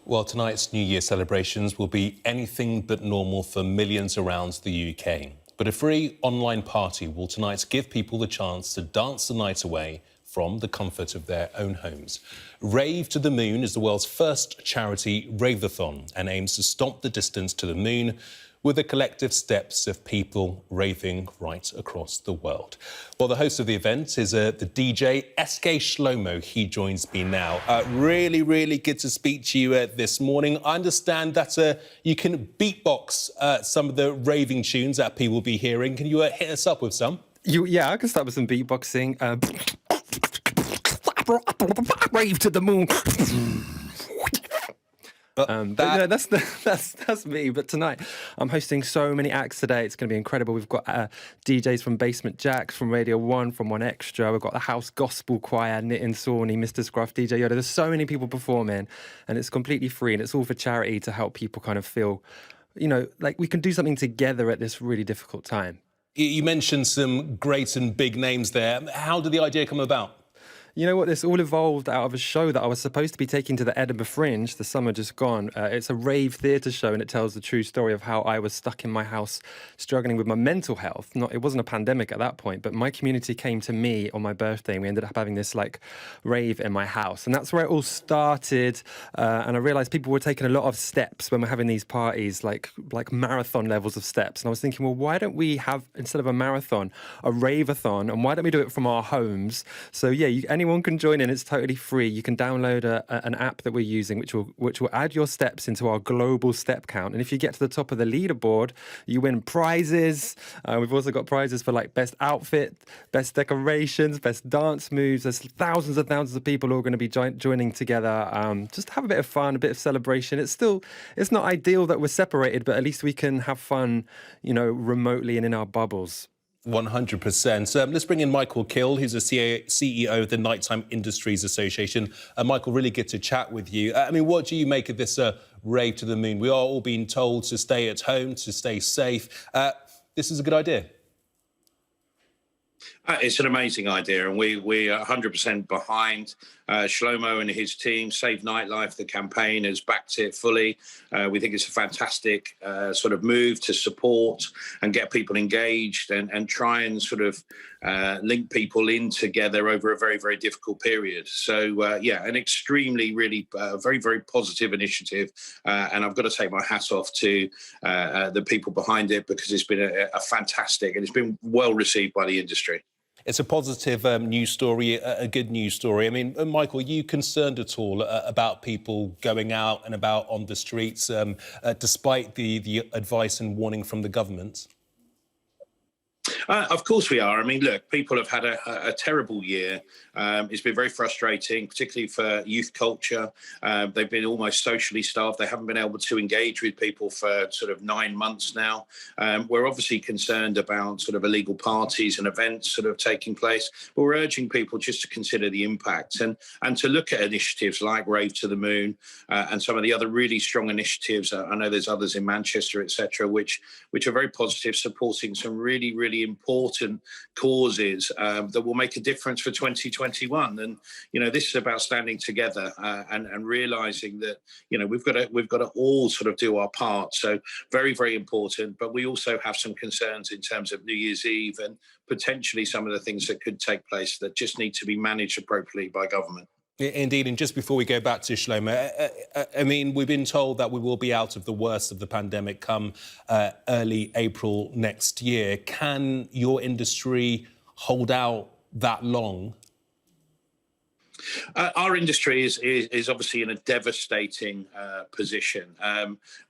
Well, tonight's New Year celebrations will be anything but normal for millions around the UK. But a free online party will tonight give people the chance to dance the night away from the comfort of their own homes. Rave to the Moon is the world's first charity rave-a-thon and aims to stomp the distance to the moon with the collective steps of people raving right across the world. Well, the host of the event is the DJ SK Shlomo. He joins me now. Really good to speak to you this morning. I understand that you can beatbox some of the raving tunes that people will be hearing. Can you hit us up with some? Yeah, I can start with some beatboxing. Rave to the moon. That's me. But tonight, I'm hosting so many acts today. It's going to be incredible. We've got DJs from Basement Jaxx, from Radio 1, from 1Xtra. We've got the House Gospel Choir, Nitin Sawhney, Mr. Scruff, DJ Yoda. There's so many people performing, and it's completely free, and it's all for charity to help people kind of feel, like we can do something together at this really difficult time. You mentioned some great and big names there. How did the idea come about? You know what, this all evolved out of a show that I was supposed to be taking to the Edinburgh Fringe, the summer just gone. It's a rave theatre show, and it tells the true story of how I was stuck in my house struggling with my mental health. It wasn't a pandemic at that point, but my community came to me on my birthday, and we ended up having this rave in my house. And that's where it all started. And I realised people were taking a lot of steps when we're having these parties, like marathon levels of steps. And I was thinking, well, why don't we have, instead of a marathon, a rave-a-thon, and why don't we do it from our homes? So yeah, anyone can join in. It's totally free. You can download an app that we're using, which will add your steps into our global step count. And if you get to the top of the leaderboard, you win prizes. We've also got prizes for like best outfit, best decorations, best dance moves. There's thousands of people who are going to be joining together. Just to have a bit of fun, a bit of celebration. It's not ideal that we're separated, but at least we can have fun, remotely and in our bubbles. 100%. Let's bring in Michael Kill, who's the CEO of the Nighttime Industries Association. Michael, really good to chat with you. What do you make of this rave to the moon? We are all being told to stay at home, to stay safe. This is a good idea. It's an amazing idea, and we are 100% behind Shlomo and his team. Save Nightlife, the campaign, has backed it fully. We think it's a fantastic sort of move to support and get people engaged and try and sort of link people in together over a very, very difficult period. So, an extremely, really very, very positive initiative. And I've got to take my hat off to the people behind it, because it's been a fantastic, and it's been well received by the industry. It's a positive news story, a good news story. Michael, are you concerned at all about people going out and about on the streets, despite the advice and warning from the government? Of course we are. Look, people have had a terrible year. It's been very frustrating, particularly for youth culture. They've been almost socially starved. They haven't been able to engage with people for sort of 9 months now. We're obviously concerned about sort of illegal parties and events sort of taking place, but we're urging people just to consider the impact and to look at initiatives like Rave to the Moon and some of the other really strong initiatives. I know there's others in Manchester, etc., which are very positive, supporting some really, really important causes that will make a difference for 2021. And this is about standing together and realizing that we've got to all sort of do our part. So very, very important. But we also have some concerns in terms of New Year's Eve and potentially some of the things that could take place that just need to be managed appropriately by government. Indeed, and just before we go back to Shlomo, we've been told that we will be out of the worst of the pandemic come early April next year. Can your industry hold out that long? Our industry is obviously in a devastating position.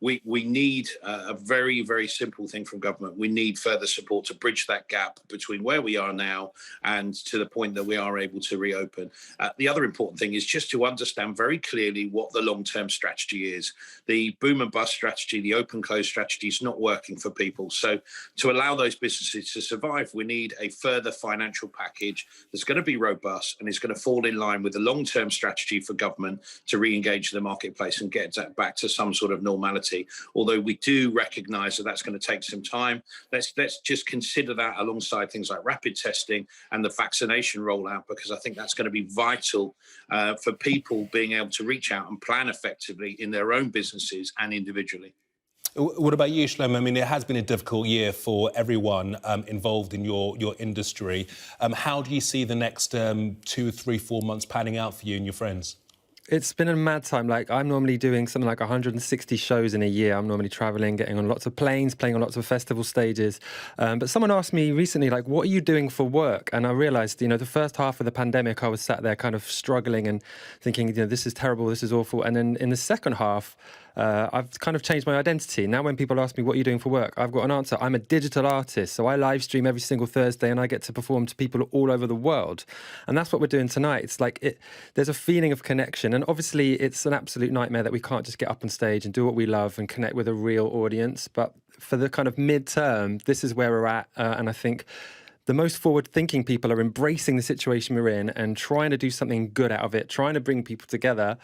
We need a very, very simple thing from government. We need further support to bridge that gap between where we are now and to the point that we are able to reopen. The other important thing is just to understand very clearly what the long-term strategy is. The boom and bust strategy, the open-close strategy is not working for people. So to allow those businesses to survive, we need a further financial package that's going to be robust and is going to fall in line with a long-term strategy for government to re-engage the marketplace and get that back to some sort of normality. Although we do recognise that that's going to take some time. Let's just consider that alongside things like rapid testing and the vaccination rollout, because I think that's going to be vital for people being able to reach out and plan effectively in their own businesses and individually. What about you, Shlomo? I mean, it has been a difficult year for everyone involved in your industry. How do you see the next 2, 3, 4 months panning out for you and your friends? It's been a mad time. Like, I'm normally doing something like 160 shows in a year. I'm normally traveling, getting on lots of planes, playing on lots of festival stages. But someone asked me recently, like, what are you doing for work? And I realized, the first half of the pandemic, I was sat there kind of struggling and thinking, this is terrible, this is awful. And then in the second half, I've kind of changed my identity. Now when people ask me, what are you doing for work? I've got an answer. I'm a digital artist. So I live stream every single Thursday and I get to perform to people all over the world. And that's what we're doing tonight. It's like there's a feeling of connection. And obviously it's an absolute nightmare that we can't just get up on stage and do what we love and connect with a real audience. But for the kind of mid-term, this is where we're at. And I think the most forward-thinking people are embracing the situation we're in and trying to do something good out of it, trying to bring people together.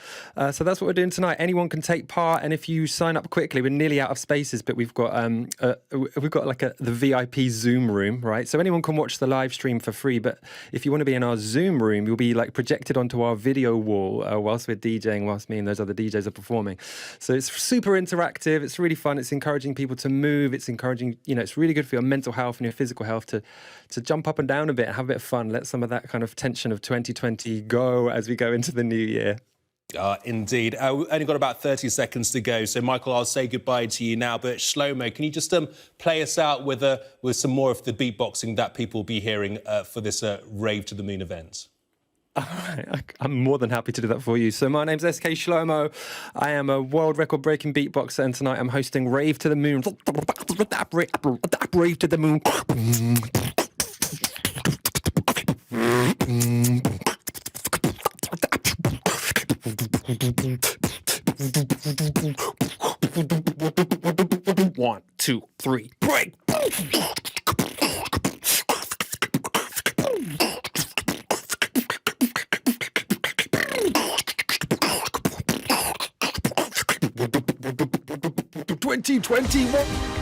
So that's what we're doing tonight. Anyone can take part, and if you sign up quickly, we're nearly out of spaces, but we've got the VIP Zoom room, right? So anyone can watch the live stream for free, but if you want to be in our Zoom room, you'll be like projected onto our video wall whilst we're DJing, whilst me and those other DJs are performing. So it's super interactive. It's really fun. It's encouraging people to move. It's encouraging, it's really good for your mental health and your physical health to jump up and down a bit and have a bit of fun, let some of that kind of tension of 2020 go as we go into the new year. Indeed. We've only got about 30 seconds to go. So, Michael, I'll say goodbye to you now. But Shlomo, can you just play us out with some more of the beatboxing that people will be hearing for this Rave to the Moon event? All right, I'm more than happy to do that for you. So my name's SK Shlomo. I am a world record breaking beatboxer, and tonight I'm hosting Rave to the Moon. Rave to the Moon. 1, 2, 3, break! 2021.